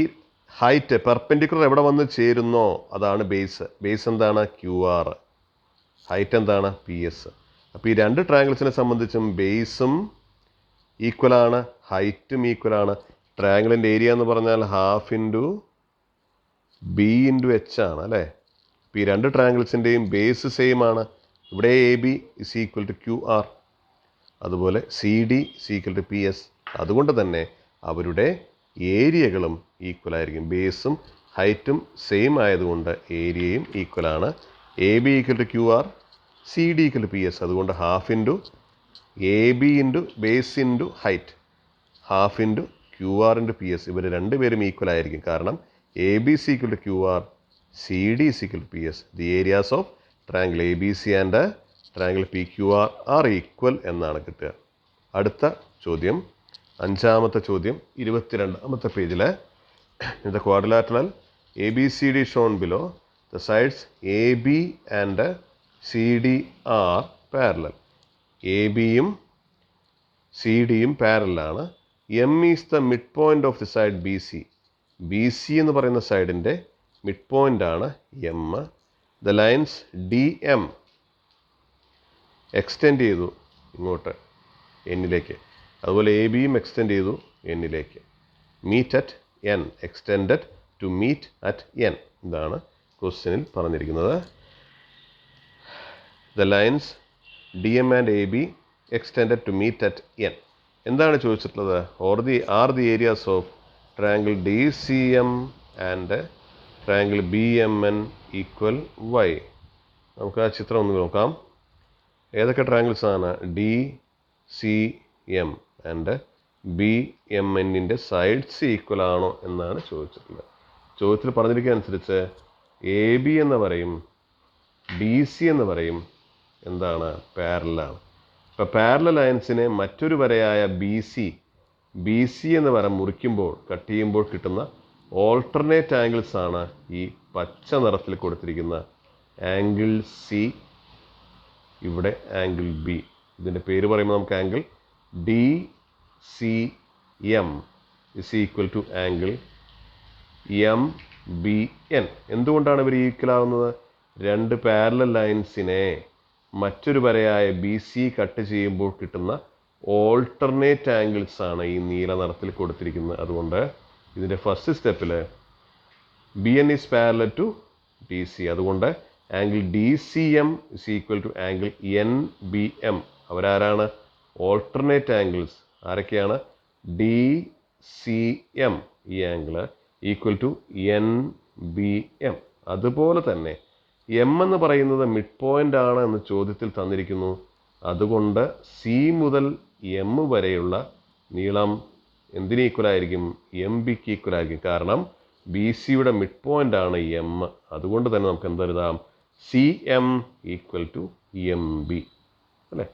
ഹൈറ്റ് പെർപെൻഡിക്കുലർ എവിടെ വന്ന് ചേരുന്നോ അതാണ് ബേസ്. ബേസ് എന്താണ്? QR. ഹൈറ്റ് എന്താണ്? PS. അപ്പോൾ ഈ രണ്ട് ട്രയാങ്കിൾസിനെ സംബന്ധിച്ചും ബേസും ഈക്വലാണ്, ഹൈറ്റും ഈക്വലാണ്. ട്രയാങ്കിളിൻ്റെ ഏരിയ എന്ന് പറഞ്ഞാൽ half into B into H ആണ് അല്ലേ. ഇപ്പോൾ ഈ രണ്ട് ട്രയാങ്കിൾസിൻ്റെയും ബേസ് സെയിം ആണ്. ഇവിടെ AB is equal to QR, അതുപോലെ CD is equal to PS. അതുകൊണ്ട് തന്നെ അവരുടെ ഏരിയകളും ഈക്വൽ ആയിരിക്കും. ബേസും ഹൈറ്റും സെയിം ആയതുകൊണ്ട് ഏരിയയും ഈക്വലാണ്. AB equal to QR, CD equal to PS. അതുകൊണ്ട് half into AB into base into height, half into QR into PS. ഇവർ രണ്ടുപേരും ഈക്വൽ ആയിരിക്കും. കാരണം AB is equal to QR, CD is equal to PS. The areas of triangle ABC and triangle PQR are equal എന്നാണ് കിട്ടുക. അടുത്ത ചോദ്യം, അഞ്ചാമത്തെ ചോദ്യം, 22ാമത്തെ പേജിൽ. In the quadrilateral ABCD shown below, the sides AB and CD are parallel. ABയും CDയും പാരലാണ്. M is the midpoint of the side BC. BC എന്ന് പറയുന്ന സൈഡിൻ്റെ മിഡ് പോയിൻ്റ് ആണ് M. The lines DM extend ചെയ്തു ഇങ്ങോട്ട് എന്നിലേക്ക്, അതുപോലെ ABയും എക്സ്റ്റെൻഡ് ചെയ്തു എന്നിലേക്ക്. Meet at N, extended to meet at N. ഇതാണ് ക്വസ്റ്റ്യനിൽ പറഞ്ഞിരിക്കുന്നത്. The lines DM and AB extended to meet at N. എന്താണ് ചോദിച്ചിട്ടുള്ളത്? Are the areas of triangle DCM and triangle BMN equal Y. നമുക്ക് ആ ചിത്രം ഒന്ന് നോക്കാം. ഏതൊക്കെ ട്രയാങ്കിൾസ് ആണ്? DCM ആൻഡ് BMNൻ്റെ സൈഡ്സ് ഈക്വൽ ആണോ എന്നാണ് ചോദിച്ചിട്ടുള്ളത്. ചോദ്യത്തിൽ പറഞ്ഞിരിക്കുക അനുസരിച്ച് AB എന്ന് പറയും, DC എന്ന് പറയും എന്താണ്? പാരലാണ്. ഇപ്പോൾ പാരലൽ ലൈൻസിനെ മറ്റൊരു വരയായ BC എന്ന് വര മുറിക്കുമ്പോൾ, കട്ട് ചെയ്യുമ്പോൾ കിട്ടുന്ന ഓൾട്ടർനേറ്റ് ആംഗിൾസ് ആണ് ഈ പച്ച നിറത്തിൽ കൊടുത്തിരിക്കുന്ന ആംഗിൾ C, ഇവിടെ ആംഗിൾ B. ഇതിൻ്റെ പേര് പറയുമ്പോൾ നമുക്ക് angle DCM is equal to angle MBN. എന്തുകൊണ്ടാണ് ഇവർ ഈക്വൽ ആവുന്നത്? രണ്ട് പാരലൽ ലൈൻസിനെ മറ്റൊരു വരയായ BC കട്ട് ചെയ്യുമ്പോൾ കിട്ടുന്ന ഓൾട്ടർനേറ്റ് ആംഗിൾസ് ആണ് ഈ നീല നിറത്തിൽ കൊടുത്തിരിക്കുന്നത്. അതുകൊണ്ട് ഇതിൻ്റെ ഫസ്റ്റ് സ്റ്റെപ്പിൽ BN is parallel to DC. അതുകൊണ്ട് angle DCM is equal to angle NBM. അവരാരാണ്? Alternate angles. ആരൊക്കെയാണ്? DCM ഈ ആംഗിൾ ഈക്വൽ ടു NBM. അതുപോലെ തന്നെ M എന്ന് പറയുന്നത് മിഡ് പോയിൻ്റ് ആണ് എന്ന് ചോദ്യത്തിൽ തന്നിരിക്കുന്നു. അതുകൊണ്ട് C മുതൽ M വരെയുള്ള നീളം എന്തിന് ഈക്വലായിരിക്കും? MBക്ക് ഈക്വലായിരിക്കും. കാരണം BCയുടെ മിഡ് പോയിൻ്റ് ആണ് M. അതുകൊണ്ട് തന്നെ നമുക്ക് എന്തെഴുതാം? CM ഈക്വൽ ടു MB അല്ലേ.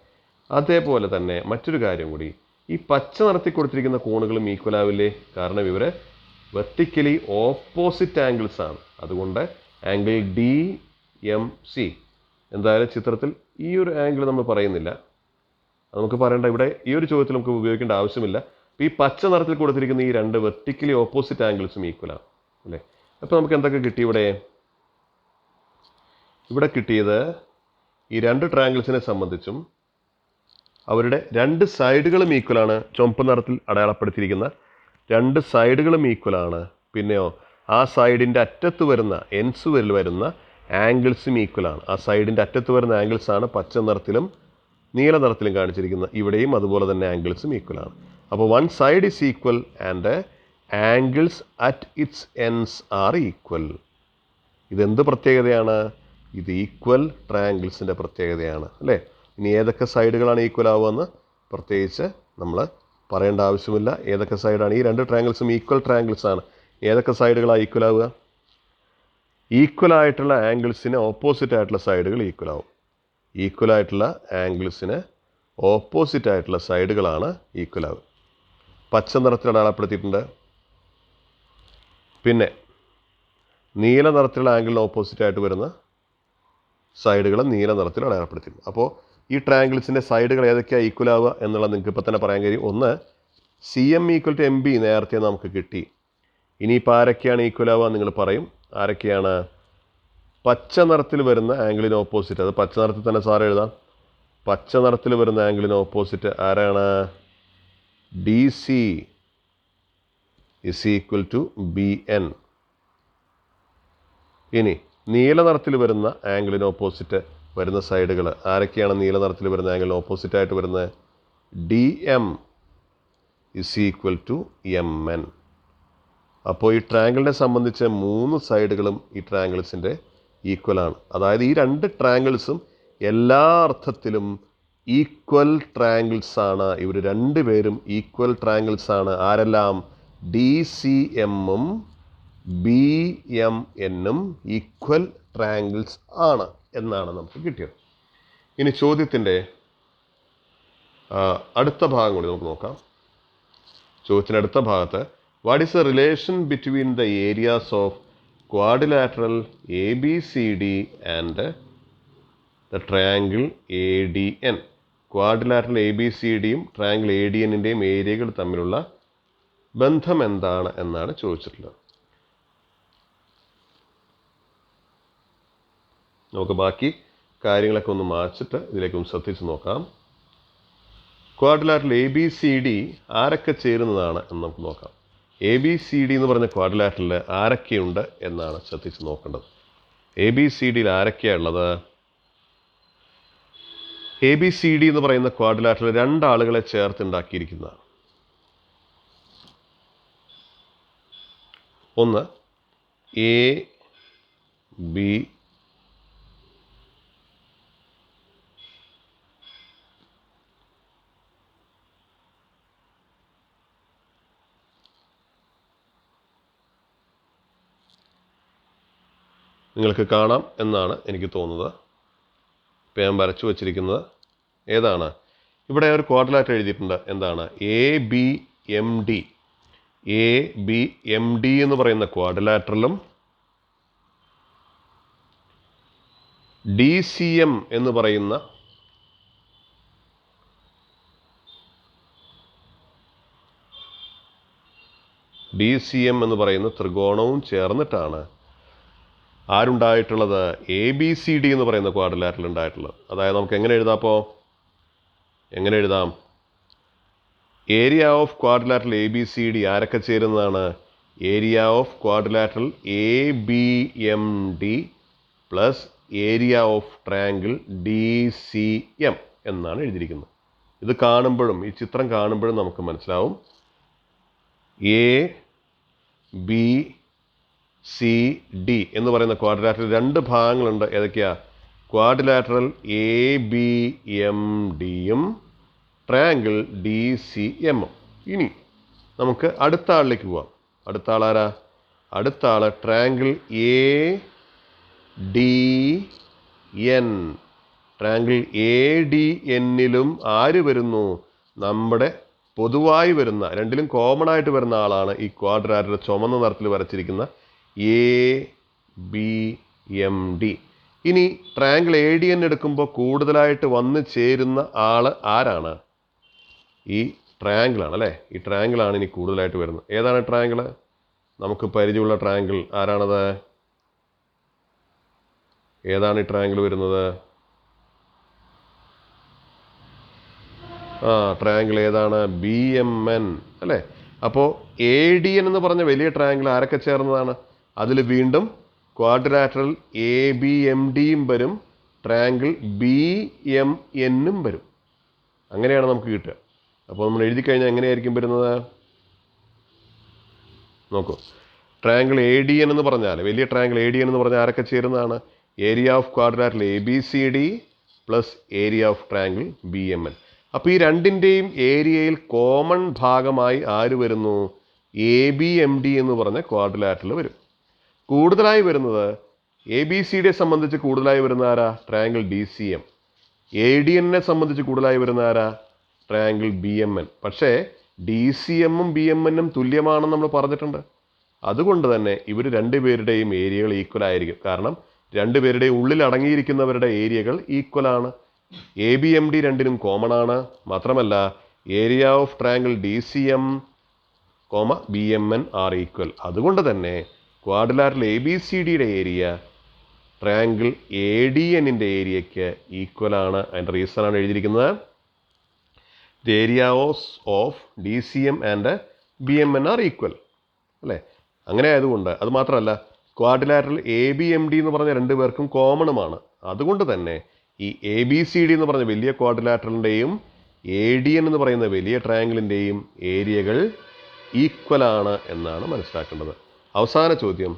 അതേപോലെ തന്നെ മറ്റൊരു കാര്യം കൂടി, ഈ പച്ച നിറത്തിൽ കൊടുത്തിരിക്കുന്ന കോണുകളും ഈക്വൽ ആവില്ലേ? കാരണം ഇവർ വെർട്ടിക്കലി ഓപ്പോസിറ്റ് ആംഗിൾസ് ആണ്. അതുകൊണ്ട് ആംഗിൾ DMC, എന്തായാലും ചിത്രത്തിൽ ഈ ഒരു ആംഗിൾ നമ്മൾ പറയുന്നില്ല, നമുക്ക് പറയേണ്ട, ഇവിടെ ഈ ഒരു ചോദ്യത്തിൽ നമുക്ക് ഉപയോഗിക്കേണ്ട ആവശ്യമില്ല. അപ്പോൾ ഈ പച്ച നിറത്തിൽ കൊടുത്തിരിക്കുന്ന ഈ രണ്ട് വെർട്ടിക്കലി ഓപ്പോസിറ്റ് ആംഗിൾസും ഈക്വലാണ് അല്ലേ. അപ്പോൾ നമുക്ക് എന്തൊക്കെ കിട്ടി? ഇവിടെ കിട്ടിയത് ഈ രണ്ട് ട്രയാങ്കിൾസിനെ സംബന്ധിച്ചും അവരുടെ രണ്ട് സൈഡുകളും ഈക്വലാണ്. ചുവപ്പ് നിറത്തിൽ അടയാളപ്പെടുത്തിയിരിക്കുന്ന രണ്ട് സൈഡുകളും ഈക്വലാണ്. പിന്നെയോ ആ സൈഡിൻ്റെ അറ്റത്ത് വരുന്ന എൻഡ്സ് വരുന്ന ആംഗിൾസും ഈക്വലാണ്. ആ സൈഡിൻ്റെ അറ്റത്ത് വരുന്ന ആംഗിൾസാണ് പച്ച നിറത്തിലും നീല നിറത്തിലും കാണിച്ചിരിക്കുന്നത്. ഇവിടെയും അതുപോലെ തന്നെ ആംഗിൾസും ഈക്വലാണ്. അപ്പോൾ one side is equal and angles at its ends are equal. ഇതെന്ത് പ്രത്യേകതയാണ്? ഇത് ഈക്വൽ ട്രയാങ്കിൾസിൻ്റെ പ്രത്യേകതയാണ് അല്ലേ. ഇനി ഏതൊക്കെ സൈഡുകളാണ് ഈക്വൽ ആവുകയെന്ന് പ്രത്യേകിച്ച് നമ്മൾ പറയേണ്ട ആവശ്യമില്ല. ഏതൊക്കെ സൈഡാണ്? ഈ രണ്ട് ട്രയാങ്കിൾസും ഈക്വൽ ട്രയാങ്കിൾസ് ആണ്. ഏതൊക്കെ സൈഡുകളാണ് ഈക്വൽ ആവുക? ഈക്വൽ ആയിട്ടുള്ള ആംഗിൾസിന് ഓപ്പോസിറ്റ് ആയിട്ടുള്ള സൈഡുകൾ ഈക്വൽ ആവും. ഈക്വൽ ആയിട്ടുള്ള ആംഗിൾസിന് ഓപ്പോസിറ്റ് ആയിട്ടുള്ള സൈഡുകളാണ് ഈക്വൽ ആവുക. പച്ച നിറത്തിൽ അടയാളപ്പെടുത്തിയിട്ടുണ്ട്. പിന്നെ നീല നിറത്തിലുള്ള ആംഗിളിന് ഓപ്പോസിറ്റായിട്ട് വരുന്ന സൈഡുകൾ നീല നിറത്തിൽ അടയാളപ്പെടുത്തിയിട്ടുണ്ട്. അപ്പോൾ ഈ ട്രയാങ്കിൾസിൻ്റെ സൈഡുകൾ ഏതൊക്കെയാണ് ഈക്വൽ ആവുക എന്നുള്ളത് നിങ്ങൾക്ക് ഇപ്പോൾ തന്നെ പറയാൻ കഴിയും. ഒന്ന്, CM = MB നേരത്തെ നമുക്ക് കിട്ടി. ഇനിയിപ്പോൾ ആരൊക്കെയാണ് ഈക്വൽ ആവുക നിങ്ങൾ പറയും. ആരൊക്കെയാണ്? പച്ച നിറത്തിൽ വരുന്ന ആംഗിളിന് ഓപ്പോസിറ്റ്, അത് പച്ച നിറത്തിൽ തന്നെ സാർ എഴുതാം. പച്ച നിറത്തിൽ വരുന്ന ആംഗിളിന് ഓപ്പോസിറ്റ് ആരാണ്? DC = BN. ഇനി നീല നിറത്തിൽ വരുന്ന ആംഗിളിന് ഓപ്പോസിറ്റ് വരുന്ന സൈഡുകൾ ആരൊക്കെയാണ്? നീല നിറത്തിൽ വരുന്ന ആംഗിളിന് ഓപ്പോസിറ്റായിട്ട് വരുന്നത് DM = MN. അപ്പോൾ ഈ ട്രയാങ്കിളിനെ സംബന്ധിച്ച് 3 സൈഡുകളും ഈ ട്രയാങ്കിൾസിൻ്റെ ഈക്വലാണ്. അതായത് ഈ രണ്ട് ട്രയാങ്കിൾസും എല്ലാ അർത്ഥത്തിലും ഈക്വൽ ട്രയാങ്കിൾസ് ആണ്. ഇവർ രണ്ടുപേരും ഈക്വൽ ട്രയാങ്കിൾസ് ആണ്. ആരെല്ലാം? DCMഉം BMNഉം ഈക്വൽ ട്രയാങ്കിൾസ് ആണ് എന്നാണ് നമുക്ക് കിട്ടിയത്. ഇനി ചോദ്യത്തിൻ്റെ അടുത്ത ഭാഗം കൂടി നമുക്ക് നോക്കാം. ചോദ്യത്തിൻ്റെ അടുത്ത ഭാഗത്ത് what is the relation between the areas of quadrilateral ABCD and the triangle ADN? Quadrilateral ABCDയും ട്രയാങ്കിൾ ADNൻ്റെയും ഏരിയകൾ തമ്മിലുള്ള ബന്ധം എന്താണ് എന്നാണ് ചോദിച്ചിട്ടുള്ളത്. നമുക്ക് ബാക്കി കാര്യങ്ങളൊക്കെ ഒന്ന് മാച്ചിട്ട് ഇതിലേക്കൊന്ന് ശ്രദ്ധിച്ച് നോക്കാം. ക്വാഡ്രിലാറ്ററൽ ABCD ആരൊക്കെ ചേരുന്നതാണ് എന്ന് നമുക്ക് നോക്കാം. ABCD എന്ന് പറഞ്ഞ ക്വാഡ്രിലാറ്ററൽ ആരൊക്കെയുണ്ട് എന്നാണ് ശ്രദ്ധിച്ച് നോക്കേണ്ടത്. ABCDയിൽ ആരൊക്കെയാണ് ഉള്ളത്? ABCD എന്ന് പറയുന്ന ക്വാഡ്രിലാറ്ററൽ രണ്ടാളുകളെ ചേർത്തുണ്ടാക്കിയിരിക്കുന്നതാണ്. ഒന്ന് AB നിങ്ങൾക്ക് കാണാം എന്നാണ് എനിക്ക് തോന്നുന്നത്. ഇപ്പം ഞാൻ വരച്ചു വച്ചിരിക്കുന്നത് ഏതാണ്? ഇവിടെ ഒരു ക്വാഡ്രിലാറ്റർ എഴുതിയിട്ടുണ്ട്. എന്താണ്? ABMD. ABMD എന്ന് പറയുന്ന ക്വാഡ്രിലാറ്ററലും DCM എന്ന് പറയുന്ന ത്രികോണവും ചേർന്നിട്ടാണ് ആരുണ്ടായിട്ടുള്ളത്? ABCD എന്ന് പറയുന്ന ക്വാഡ്രിലാറ്ററൽ ഉണ്ടായിട്ടുള്ളത്. അതായത് നമുക്ക് എങ്ങനെ എഴുതാം? അപ്പോൾ എങ്ങനെ എഴുതാം? ഏരിയ ഓഫ് ക്വാഡ്രിലാറ്ററൽ ABCD ആരൊക്കെ ചേരുന്നതാണ്? Area of quadrilateral ABMD plus area of triangle DCM എന്നാണ് എഴുതിയിരിക്കുന്നത്. ഇത് കാണുമ്പോഴും ഈ ചിത്രം കാണുമ്പോഴും നമുക്ക് മനസ്സിലാവും ABCD എന്ന് പറയുന്ന ക്വാഡ്രിലാറ്ററൽ രണ്ട് ഭാഗങ്ങളുണ്ട്. ഏതൊക്കെയാ? ക്വാഡ്രിലാറ്ററൽ ABMDയും ട്രയാങ്കിൾ DCMഉം. ഇനി നമുക്ക് അടുത്ത ആളിലേക്ക് പോവാം. അടുത്ത ആളാരാ? അടുത്ത ആള് ട്രയാങ്കിൾ ADN. ട്രയാങ്കിൾ ADNലും ആര് വരുന്നു? നമ്മുടെ പൊതുവായി വരുന്ന, രണ്ടിലും കോമൺ ആയിട്ട് വരുന്ന ആളാണ് ഈ ക്വാഡ്രിലാറ്ററൽ ചുമന്ന നിറത്തിൽ വരച്ചിരിക്കുന്ന ABMD. ഇനി ട്രയാങ്കിൾ ADN എടുക്കുമ്പോൾ കൂടുതലായിട്ട് വന്ന് ചേരുന്ന ആൾ ആരാണ്? ഈ ട്രയാങ്കിളാണ് അല്ലേ? ഈ ട്രയാങ്കിളാണ് ഇനി കൂടുതലായിട്ട് വരുന്നത്. ഏതാണ് ട്രയാങ്കിൾ? നമുക്ക് പരിചയമുള്ള ട്രയാങ്കിൾ ആരാണത്? ഏതാണ് ഈ ട്രയാങ്കിൾ വരുന്നത്? ട്രയാങ്കിൾ ഏതാണ്? BMN അല്ലേ? അപ്പോൾ ADN എന്ന് പറഞ്ഞ വലിയ ട്രയാങ്കിൾ ആരൊക്കെ ചേർന്നതാണ്? അതിൽ വീണ്ടും ക്വാഡ്രിലാറ്ററൽ ABMDയും വരും, ട്രയാങ്കിൾ BMNഉം വരും. അങ്ങനെയാണ് നമുക്ക് കിട്ടുക. അപ്പോൾ നമ്മൾ എഴുതി കഴിഞ്ഞാൽ എങ്ങനെയായിരിക്കും വരുന്നത്? നോക്കൂ, ട്രയാങ്കിൾ ADN എന്ന് പറഞ്ഞാൽ, വലിയ ട്രയാങ്കിൾ ADN എന്ന് പറഞ്ഞാൽ ആരൊക്കെ ചേരുന്നതാണ്? Area of quadrilateral ABCD plus area of triangle BMN. അപ്പോൾ ഈ രണ്ടിൻ്റെയും ഏരിയയിൽ കോമൺ ഭാഗമായി ആര് വരുന്നു? ABMD എന്ന് പറഞ്ഞ ക്വാഡ്രിലാറ്ററൽ വരും. കൂടുതലായി വരുന്നത് ABCDയെ സംബന്ധിച്ച് കൂടുതലായി വരുന്ന ആരാ? Triangle DCM. ADNനെ സംബന്ധിച്ച് കൂടുതലായി വരുന്ന ആരാ? Triangle BMN. പക്ഷേ DCMഉം BMNഉം തുല്യമാണെന്ന് നമ്മൾ പറഞ്ഞിട്ടുണ്ട്. അതുകൊണ്ട് തന്നെ ഇവർ രണ്ടുപേരുടെയും ഏരിയകൾ ഈക്വൽ ആയിരിക്കും. കാരണം രണ്ടുപേരുടെയും ഉള്ളിൽ അടങ്ങിയിരിക്കുന്നവരുടെ ഏരിയകൾ ഈക്വലാണ്. ABMD രണ്ടിനും കോമൺ ആണ്. മാത്രമല്ല area of triangle DCM, BMN are equal. അതുകൊണ്ട് തന്നെ ക്വാഡ്രിലാറ്ററൽ ABCDയുടെ ഏരിയ ട്രയാങ്കിൾ ADNൻ്റെ ഏരിയയ്ക്ക് ഈക്വലാണ്. അതിൻ്റെ റീസണാണ് എഴുതിയിരിക്കുന്നത്. The area of DCM and BMN are equal അല്ലേ? അങ്ങനെ ആയതുകൊണ്ട് അത് മാത്രമല്ല ക്വാഡ്രിലാറ്ററൽ ABMD എന്ന് പറഞ്ഞ രണ്ടു പേർക്കും കോമണുമാണ്. അതുകൊണ്ട് തന്നെ ഈ ABCD എന്ന് പറഞ്ഞ വലിയ ക്വാഡ്രിലാറ്ററലിൻ്റെയും ADN എന്ന് പറയുന്ന വലിയ ട്രയാങ്കിളിൻ്റെയും ഏരിയകൾ ഈക്വലാണ് എന്നാണ് മനസ്സിലാക്കേണ്ടത്. അവസാന ചോദ്യം,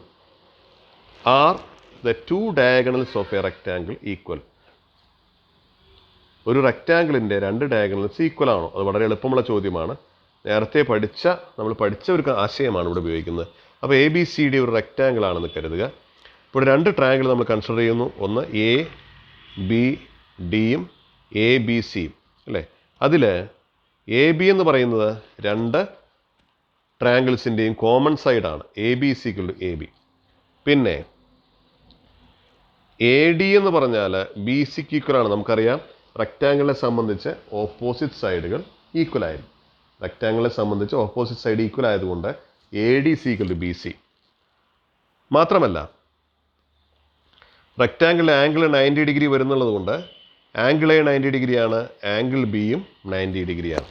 are the two diagonals of A rectangle equal? ഒരു റെക്റ്റാങ്കിളിൻ്റെ രണ്ട് ഡയഗണൽസ് ഈക്വൽ ആണോ? അത് വളരെ എളുപ്പമുള്ള ചോദ്യമാണ്. നേരത്തെ നമ്മൾ പഠിച്ച ഒരു ആശയമാണ് ഇവിടെ ഉപയോഗിക്കുന്നത്. അപ്പോൾ ABCD ഒരു റെക്റ്റാങ്കിൾ ആണെന്ന് കരുതുക. ഇപ്പോൾ രണ്ട് ട്രയാങ്കിൾ നമ്മൾ കൺസിഡർ ചെയ്യുന്നു. ഒന്ന് ABDയും ABCയും അല്ലേ? അതിൽ AB എന്ന് പറയുന്നത് രണ്ട് ട്രയാങ്കിൾസിൻ്റെയും കോമൺ സൈഡാണ്. ABC=AB. പിന്നെ AD എന്ന് പറഞ്ഞാൽ BCക്ക് ഈക്വലാണ്. നമുക്കറിയാം റെക്റ്റാങ്കിളിനെ സംബന്ധിച്ച് ഓപ്പോസിറ്റ് സൈഡുകൾ ഈക്വൽ ആയിരിക്കും. റെക്റ്റാങ്കിളിനെ സംബന്ധിച്ച് ഓപ്പോസിറ്റ് സൈഡ് ഈക്വൽ ആയതുകൊണ്ട് ADC=BC. മാത്രമല്ല റെക്റ്റാങ്കിളിലെ ആംഗിൾ 90 ഡിഗ്രി വരുന്നുള്ളത് കൊണ്ട് ആംഗിൾ A 90 ഡിഗ്രിയാണ്, ആംഗിൾ Bയും 90 ഡിഗ്രിയാണ്.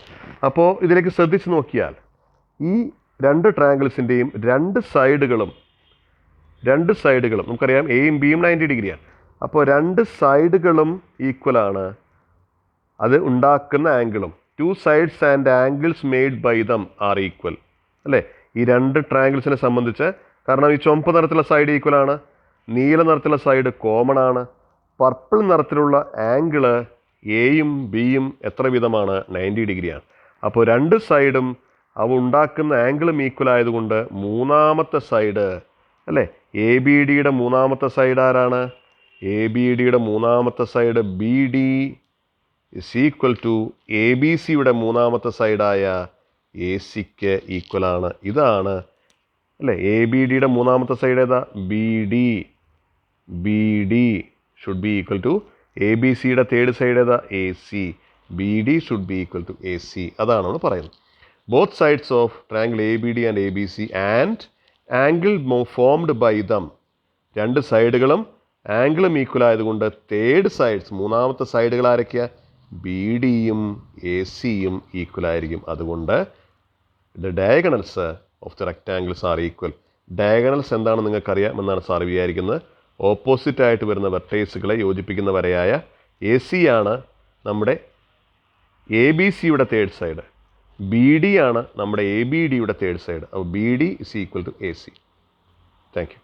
അപ്പോൾ ഇതിലേക്ക് ശ്രദ്ധിച്ച് നോക്കിയാൽ ഈ രണ്ട് ട്രയാങ്കിൾസിൻ്റെയും രണ്ട് സൈഡുകളും നമുക്കറിയാം Aയും Bയും 90 ഡിഗ്രിയാണ്. അപ്പോൾ രണ്ട് സൈഡുകളും ഈക്വലാണ്. അത് ഉണ്ടാക്കുന്ന ആംഗിളും two sides and angles made by them are equal അല്ലേ? ഈ രണ്ട് ട്രയാങ്കിൾസിനെ സംബന്ധിച്ച്, കാരണം ഈ ചുവപ്പ് നിറത്തിലുള്ള സൈഡ് ഈക്വലാണ്, നീല നിറത്തിലുള്ള സൈഡ് കോമൺ ആണ്, പർപ്പിൾ നിറത്തിലുള്ള ആംഗിള് Aയും Bയും എത്ര വിധമാണ്? 90 ഡിഗ്രിയാണ്. അപ്പോൾ രണ്ട് സൈഡും അവ ഉണ്ടാക്കുന്ന ആംഗിളും ഈക്വൽ ആയതുകൊണ്ട് മൂന്നാമത്തെ സൈഡ് അല്ലേ? ABDയുടെ മൂന്നാമത്തെ സൈഡ് ആരാണ്? ABDയുടെ മൂന്നാമത്തെ സൈഡ് BD = ABCയുടെ മൂന്നാമത്തെ സൈഡായ AC-ക്ക് ഈക്വലാണ്. ഇതാണ് അല്ലേ? ABDയുടെ മൂന്നാമത്തെ സൈഡ് ഏതാ? BD should be equal to ABCയുടെ തേർഡ് സൈഡ് ഏതാ? AC. BD should be equal to AC. അതാണ് പറയുന്നത്. Both sides of triangle ABD and ABC and angle formed by them. രണ്ട് സൈഡുകളും ആംഗിളും ഈക്വൽ ആയതുകൊണ്ട് തേർഡ് സൈഡ്സ്, മൂന്നാമത്തെ സൈഡുകൾ ആരൊക്കെയാ? BDയും ACയും ഈക്വൽ ആയിരിക്കും. അതുകൊണ്ട് the diagonals of the rectangles are equal. Diagonals എന്താണെന്ന് നിങ്ങൾക്കറിയാം എന്നാണ് സാർ വിചാരിക്കുന്നത്. ഓപ്പോസിറ്റ് ആയിട്ട് വരുന്ന വെർട്ടേസുകളെ യോജിപ്പിക്കുന്ന വരയായ AC ആണ് നമ്മുടെ ABCയുടെ തേർഡ് സൈഡ്, BD ആണ് നമ്മുടെ ABDയുടെ തേർഡ് സൈഡ്. അപ്പോൾ BD = AC. Thank you.